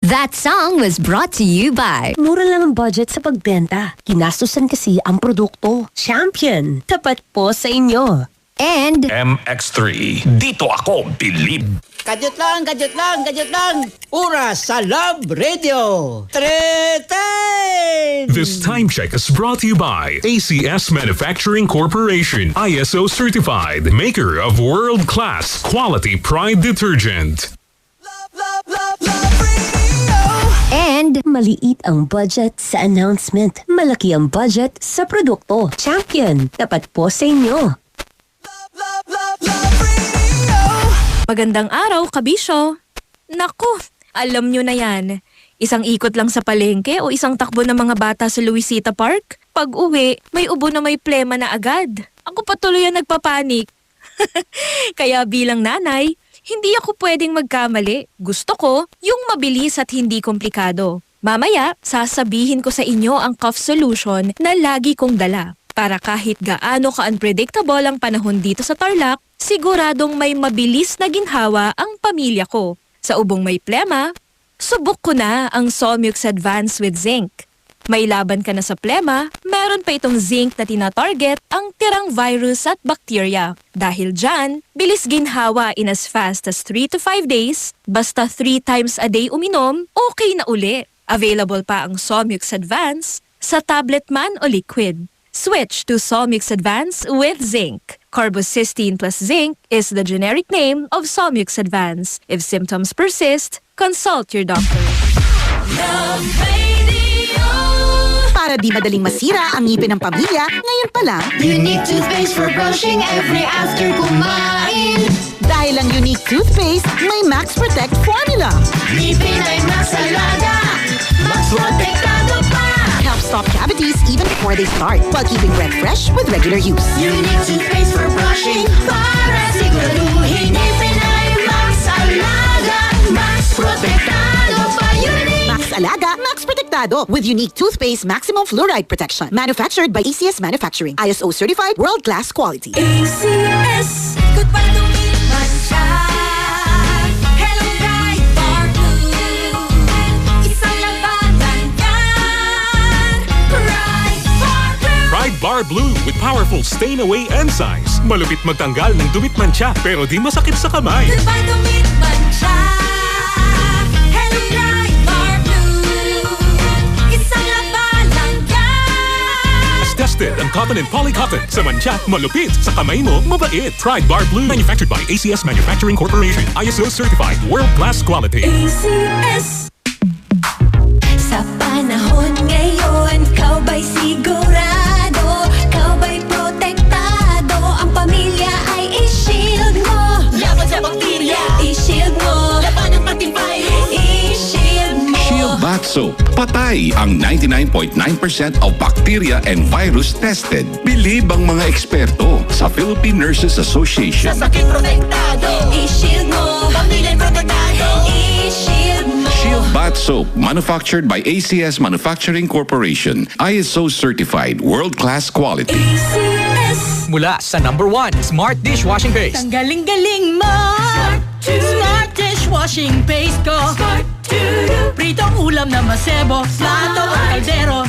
That song was brought to you by... Mura lang ang budget sa pagbenta. Ginastusan kasi ang produkto. Champion. Tapat po sa inyo. And... MX3. Dito ako bilib. Gadget lang, gadget lang, gadget lang. Oras sa Love Radio. Treten! This time check is brought to you by ACS Manufacturing Corporation. ISO certified. Maker of world-class quality Pride detergent. And... Maliit ang budget sa announcement. Malaki ang budget sa produkto. Champion. Tapat po sa inyo. Magandang araw, kabisyo. Naku, alam nyo na yan. Isang ikot lang sa palengke o isang takbo ng mga bata sa Luisita Park. Pag uwi, may ubo na may plema na agad. Ako patuloy ang nagpapanik. Kaya bilang nanay, hindi ako pwedeng magkamali. Gusto ko yung mabilis at hindi komplikado. Mamaya, sasabihin ko sa inyo ang cough solution na lagi kong dala. Para kahit gaano ka-unpredictable ang panahon dito sa Tarlac, siguradong may mabilis na ginhawa ang pamilya ko. Sa ubong may plema, subok ko na ang Solmux Advance with Zinc. May laban ka na sa plema, meron pa itong zinc na tina-target ang tirang virus at bacteria. Dahil dyan, bilis ginhawa in as fast as 3 to 5 days, basta 3 times a day uminom, okay na uli. Available pa ang Solmux Advance sa tablet man o liquid. Switch to Solmux Advance with Zinc. Carbocysteine plus zinc is the generic name of Solmux Advance. If symptoms persist, consult your doctor. Para di madaling masira ang ngipin ng pamilya, ngayon pa lang, Unique toothpaste for brushing every after kumain. dahil ang Unique toothpaste may Max Protect formula. Ngipin ay mas alaga, mas protektado pa. Help stop cavities even before they start, while keeping breath fresh with regular use. Unique toothpaste for brushing, para siguraduhin ngipin ay mas alaga, mas protektado pa. Unique! Max Alaga, Max Protectado with Unique toothpaste maximum fluoride protection. Manufactured by ACS Manufacturing. ISO certified world-class quality. ACS, goodbye to me, Mancha. Hello, bright bar blue. Isang labanan yan. Bright bar blue. Pride Bar Blue with powerful stain-away enzymes. Malupit magtanggal ng dumit mancha pero di masakit sa kamay. Goodbye to me, Mancha. Hello, bright bar blue. Isang labanan yan. As tested ang cotton and polycotton. Sa mancha, malupit. Sa kamay mo, mabait. Pride Bar Blue. Manufactured by ACS Manufacturing Corporation. ISO certified world-class quality. ACS. Sa panahon ngayon, kau ba'y sigurado? Kau ba'y protektado? Ang pamilya ay i-shield mo. Laban sa bakterya, i-shield mo. Laban ng patibay, i-shield mo. Shield Bath Soap. Patay ang 99.9% of bacteria and virus tested. Bilib ang mga eksperto sa Philippine Nurses Association. Sa sakit protektado, i-shield mo. Pamilya protektado, i-shield mo. Shield Bath Soap, manufactured by ACS Manufacturing Corporation. ISO certified world-class quality. ACS. Mula sa #1 Smart Dishwashing Paste. Ang galing-galing mo. Smart dishwashing paste ko. Pritong ulam na masebo. Plato o kaldero.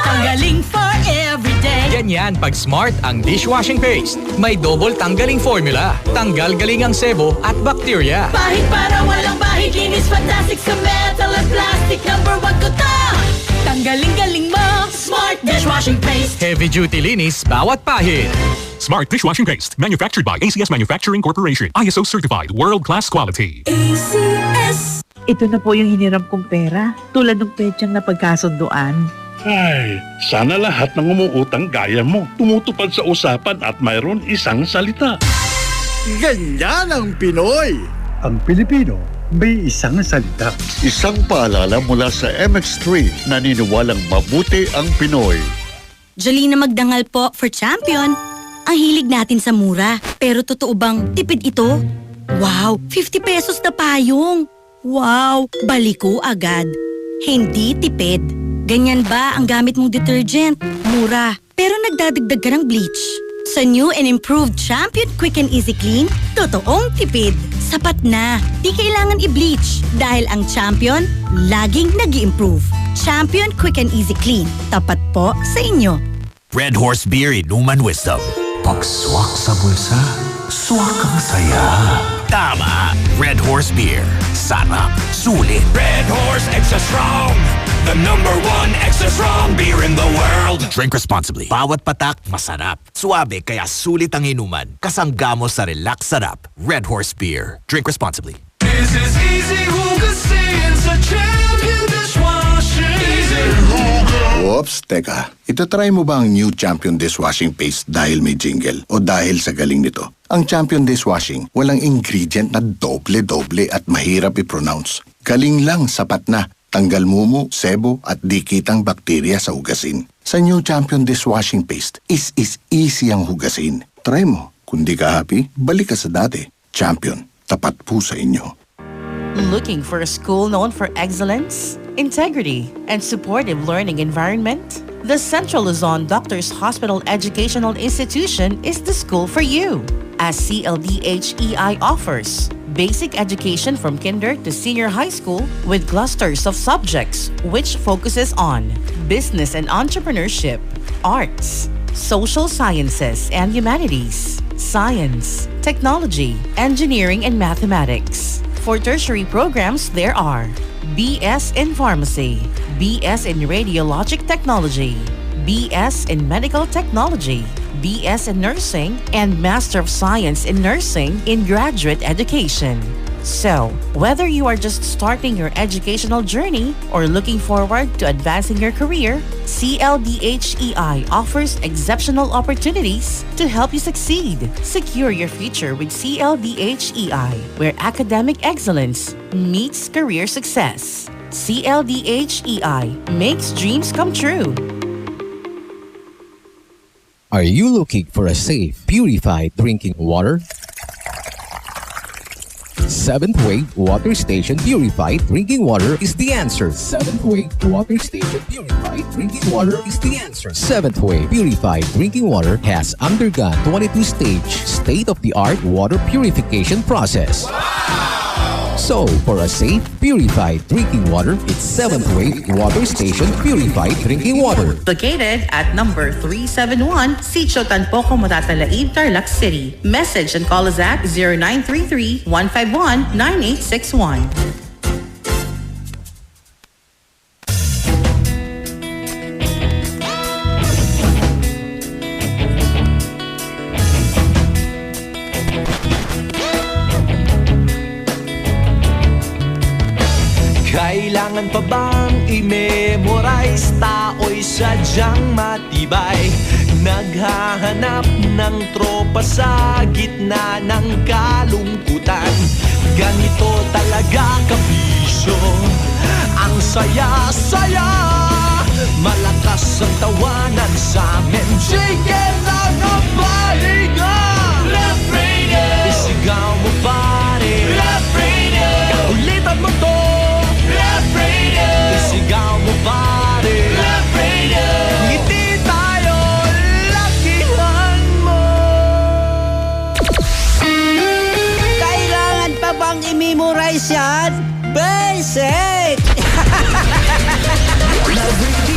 Tanggaling for everyday. Ganyan pag Smart ang dishwashing paste. May double tanggaling formula. Tanggal galing ang sebo at bacteria. Bahid para walang bahid. Linis fantastic sa metal at plastic. #1 ko to. Tanggaling-galing mo. Smart dishwashing paste. Heavy duty linis bawat pahid. Smart Dishwashing Paste. Manufactured by ACS Manufacturing Corporation. ISO certified world-class quality. ACS. Ito na po yung hiniram kong pera, tulad ng petsang na pagkasunduan. Ay, sana lahat ng umuutang gaya mo. Tumutupad sa usapan at mayroon isang salita. Ganyan ang Pinoy! Ang Pilipino, may isang salita. Isang paalala mula sa MX3 na niniwalang mabuti ang Pinoy. Jolina Magdangal po for champion. Ang hilig natin sa mura. Pero totoo bang tipid ito? Wow, 50 pesos na payong. Wow, baliko agad. Hindi tipid. Ganyan ba ang gamit mong detergent? Mura. Pero nagdadagdag ka ng bleach. Sa new and improved Champion Quick and Easy Clean, totoong tipid. Sapat na, di kailangan i-bleach dahil ang Champion laging nag-i-improve. Champion Quick and Easy Clean, tapat po sa inyo. Red Horse Beer Inuman Wisdom. Pagswak sa bulsa, swak ang saya. Tama! Red Horse Beer. Sarap. Sulit. Red Horse Extra Strong. The #1 extra strong beer in the world. Drink responsibly. Bawat patak, masarap. Suabe, kaya sulit ang inuman. Kasangga mo sa relax sarap. Red Horse Beer. Drink responsibly. This is easy hugasin sa Champion Dishwashing. Easy Oops, teka. Ito-try mo ba ang new Champion Dishwashing Paste dahil may jingle o dahil sa galing nito? Ang Champion Dishwashing, walang ingredient na doble-doble at mahirap i-pronounce. Galing lang, sapat na. Tanggal mumu, sebo at dikitang bakterya sa hugasin. Sa new Champion Dishwashing Paste, is easy ang hugasin. Try mo. Kung di ka happy, balik ka sa dati. Champion, tapat po sa inyo. Looking for a school known for excellence, integrity, and supportive learning environment? The Central Luzon Doctors Hospital Educational Institution is the school for you, as CLDHEI offers basic education from kinder to senior high school with clusters of subjects which focuses on business and entrepreneurship, arts, social sciences and humanities, science, technology, engineering and mathematics. For tertiary programs, there are BS in Pharmacy, BS in Radiologic Technology, BS in Medical Technology, BS in Nursing, and Master of Science in Nursing in Graduate Education. So, whether you are just starting your educational journey or looking forward to advancing your career, CLDHEI offers exceptional opportunities to help you succeed. Secure your future with CLDHEI, where academic excellence meets career success. CLDHEI makes dreams come true. Are you looking for a safe, purified drinking water? Seventh Wave Water Station Purified Drinking Water is the answer. Seventh Wave Water Station Purified Drinking Water is the answer. Seventh Wave Purified Drinking Water has undergone 22-stage state-of-the-art water purification process. Wow! So, for a safe, purified drinking water, it's Seventh Wave Water Station Purified Drinking Water. Located at number 371, Sitio Tanpoco, Matatalaib, Tarlac City. Message and call us at 0933-151-9861. Kailangan pa bang i-memorize? Tao'y sadyang matibay. Naghahanap ng tropa sa gitna ng kalungkutan. Ganito talaga kabisyo, ang saya-saya. Malakas ang tawanan sa amin, chicken lang ang pahinga. Left Radio, isigaw mo pare. Left Radio, kaulitan mo to. Left Radio, isigaw mo pare. Left Radio, ngiti tayo, lakihan mo. Kailangan pa bang i-memorize yan? Basic! Love Radio.